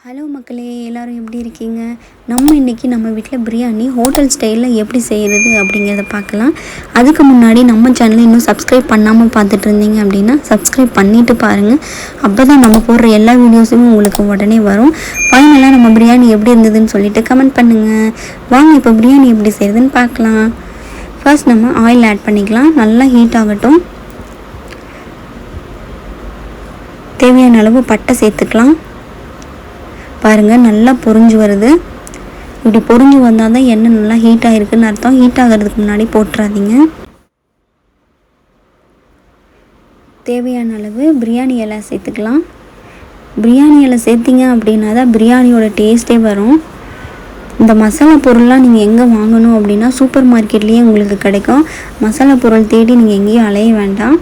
Hello மக்களே, எல்லோரும் எப்படி இருக்கீங்க? இன்றைக்கி நம்ம வீட்டில் பிரியாணி ஹோட்டல் ஸ்டைலில் எப்படி செய்கிறது அப்படிங்கிறத பார்க்கலாம். அதுக்கு முன்னாடி நம்ம சேனலை இன்னும் சப்ஸ்கிரைப் பண்ணாமல் பார்த்துட்டு இருந்தீங்க அப்படின்னா சப்ஸ்கிரைப் பண்ணிவிட்டு பாருங்கள். அப்போ தான் நம்ம போடுற எல்லா வீடியோஸும் உங்களுக்கு உடனே வரும். ஃபைனலாக நம்ம பிரியாணி எப்படி இருந்ததுன்னு சொல்லிவிட்டு கமெண்ட் பண்ணுங்கள். வாங்க இப்போ பிரியாணி எப்படி செய்கிறதுன்னு பார்க்கலாம். ஃபர்ஸ்ட் நம்ம ஆயில் ஆட் பண்ணிக்கலாம். நல்லா ஹீட் ஆகட்டும். தேவையான அளவு பட்டை சேர்த்துக்கலாம். பாருங்கள், நல்லா பொரிஞ்சு வருது. இப்படி பொரிஞ்சு வந்தால் தான் எண்ணெய் நல்லா ஹீட் ஆகிருக்குன்னு அர்த்தம். ஹீட் ஆகிறதுக்கு முன்னாடி போட்டுறாதீங்க. தேவையான அளவு பிரியாணி இலை சேர்த்துக்கலாம். பிரியாணி இலை சேர்த்திங்க அப்படின்னா தான் பிரியாணியோட டேஸ்ட்டே வரும். இந்த மசாலா பொருள்லாம் நீங்கள் எங்கே வாங்கணும் அப்படின்னா சூப்பர் மார்க்கெட்லேயே உங்களுக்கு கிடைக்கும். மசாலா பொருள் தேடி நீங்கள் எங்கேயும் அலைய வேண்டாம்.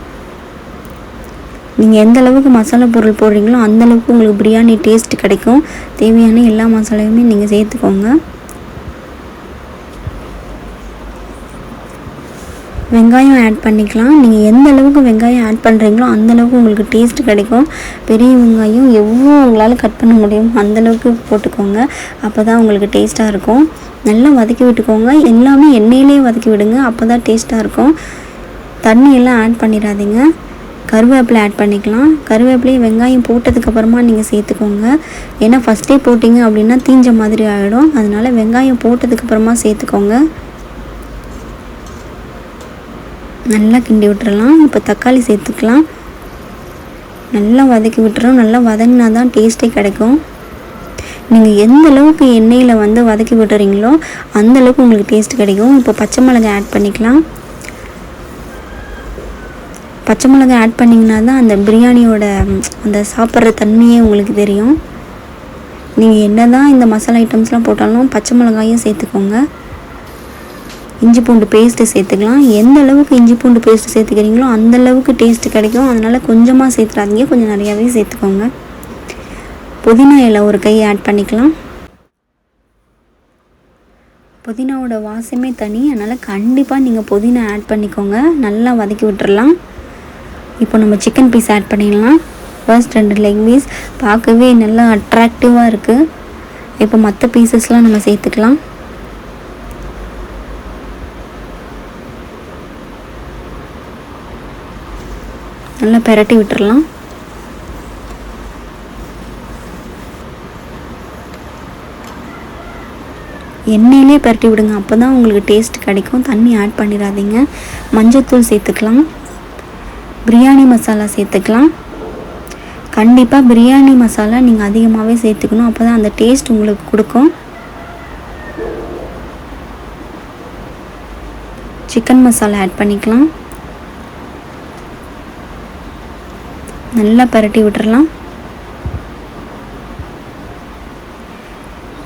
நீங்கள் எந்த அளவுக்கு மசாலா பொருள் போடுறீங்களோ அந்தளவுக்கு உங்களுக்கு பிரியாணி டேஸ்ட் கிடைக்கும். தேவையான எல்லா மசாலாவுமே நீங்கள் சேர்த்துக்கோங்க. வெங்காயம் ஆட் பண்ணிக்கலாம். நீங்கள் எந்த அளவுக்கு வெங்காயம் ஆட் பண்ணுறீங்களோ அந்தளவுக்கு உங்களுக்கு டேஸ்ட் கிடைக்கும். பெரிய வெங்காயம் எவ்வளோ உங்களால் கட் பண்ண முடியும் அந்தளவுக்கு போட்டுக்கோங்க. அப்போ தான் உங்களுக்கு டேஸ்ட்டாக இருக்கும். நல்லா வதக்கி விட்டுக்கோங்க. எல்லாமே எண்ணெயிலே வதக்கி விடுங்க. அப்போ தான் டேஸ்ட்டாக இருக்கும். தண்ணியெல்லாம் ஆட் பண்ணிடாதீங்க. கருவேப்பிலை ஆட் பண்ணிக்கலாம். கருவேப்பிலையை வெங்காயம் போட்டதுக்கப்புறமா நீங்கள் சேர்த்துக்கோங்க. ஏன்னா ஃபஸ்ட்டே போட்டிங்க அப்படின்னா தீஞ்ச மாதிரி ஆகிடும். அதனால் வெங்காயம் போட்டதுக்கப்புறமா சேர்த்துக்கோங்க. நல்லா கிண்டி விட்டுறலாம். இப்போ தக்காளி சேர்த்துக்கலாம். நல்லா வதக்கி விட்டுறோம். நல்லா வதங்கினா தான் டேஸ்ட்டே கிடைக்கும். நீங்கள் எந்த அளவுக்கு எண்ணெயில் வதக்கி விட்டுறீங்களோ அந்தளவுக்கு உங்களுக்கு டேஸ்ட் கிடைக்கும். இப்போ பச்சை மிளகாய் ஆட் பண்ணிக்கலாம். பச்சை மிளகாய் ஆட் பண்ணிங்கன்னா தான் அந்த பிரியாணியோட அந்த சாப்பிட்ற தன்மையே உங்களுக்கு தெரியும். நீங்கள் என்ன தான் இந்த மசாலா ஐட்டம்ஸ்லாம் போட்டாலும் பச்சை மிளகாயும் சேர்த்துக்கோங்க. இஞ்சி பூண்டு பேஸ்ட்டு சேர்த்துக்கலாம். எந்த அளவுக்கு இஞ்சி பூண்டு பேஸ்ட்டு சேர்த்துக்கிறீங்களோ அந்தளவுக்கு டேஸ்ட்டு கிடைக்கும். அதனால் கொஞ்சமாக சேர்த்துறாதீங்க, கொஞ்சம் நிறையாவே சேர்த்துக்கோங்க. புதினா இலை ஒரு கை ஆட் பண்ணிக்கலாம். புதினாவோட வாசமே தனி. அதனால் கண்டிப்பாக நீங்கள் புதினா ஆட் பண்ணிக்கோங்க. நல்லா வதக்கி விட்டுறலாம். இப்போ நம்ம சிக்கன் பீஸ் ஆட் பண்ணிடலாம். ஃபர்ஸ்ட் 2 லெக் பீஸ் பார்க்கவே நல்லா அட்ராக்டிவாக இருக்குது. இப்போ மற்ற பீசஸ்லாம் நம்ம சேர்த்துக்கலாம். நல்லா பெரட்டி விட்டுறலாம். எண்ணெயிலே பெரட்டி விடுங்க. அப்போ தான் உங்களுக்கு டேஸ்ட் கிடைக்கும். தண்ணி ஆட் பண்ணிடாதீங்க. மஞ்சள்தூள் சேர்த்துக்கலாம். பிரியாணி மசாலா சேர்த்துக்கலாம். கண்டிப்பாக பிரியாணி மசாலா நீங்கள் அதிகமாகவே சேர்த்துக்கணும். அப்போ தான் அந்த டேஸ்ட் உங்களுக்கு கொடுக்கும். சிக்கன் மசாலா ஆட் பண்ணிக்கலாம். நல்லா பரட்டி விட்டுறலாம்.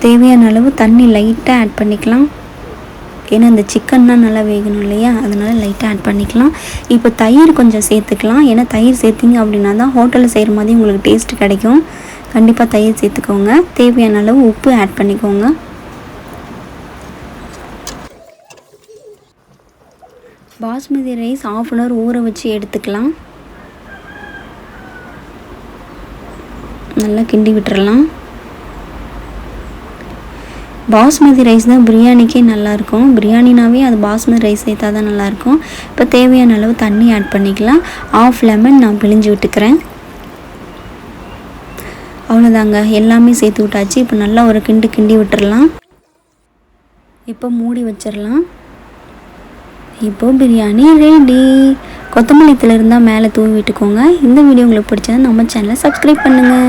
தேவையான அளவு தண்ணி லைட்டாக ஆட் பண்ணிக்கலாம். ஏன்னா இந்த சிக்கன்னா நல்லா வேகணும் இல்லையா, அதனால் லைட்டாக ஆட் பண்ணிக்கலாம். இப்போ தயிர் கொஞ்சம் சேர்த்துக்கலாம். ஏன்னா தயிர் சேர்த்திங்க அப்படின்னா தான் ஹோட்டலில் செய்கிற மாதிரி உங்களுக்கு டேஸ்ட் கிடைக்கும். கண்டிப்பாக தயிர் சேர்த்துக்கோங்க. தேவையான அளவு உப்பு ஆட் பண்ணிக்கோங்க. பாஸ்மதி ரைஸ் 1/2 hour ஊற வச்சு எடுத்துக்கலாம். நல்லா கிண்டி விட்டுறலாம். பாஸ்மதி ரைஸ் தான் பிரியாணிக்கே நல்லாயிருக்கும். பிரியாணினாவே அது பாஸ்மதி ரைஸ் சேர்த்தா தான் நல்லாயிருக்கும். இப்போ தேவையான அளவு தண்ணி ஆட் பண்ணிக்கலாம். 1/2 lemon நான் பிழிஞ்சு விட்டுக்கிறேன். அவ்வளோதாங்க, எல்லாமே சேர்த்து விட்டாச்சு. இப்போ நல்லா ஒரு கிண்டி விட்டுறலாம். இப்போ மூடி வச்சிடலாம். இப்போது பிரியாணி ரெடி. கொத்தமல்லி தழை இருந்தால் மேலே தூவி விட்டுக்கோங்க. இந்த வீடியோ உங்களுக்கு பிடிச்சா நம்ம சேனலை சப்ஸ்கிரைப் பண்ணுங்கள்.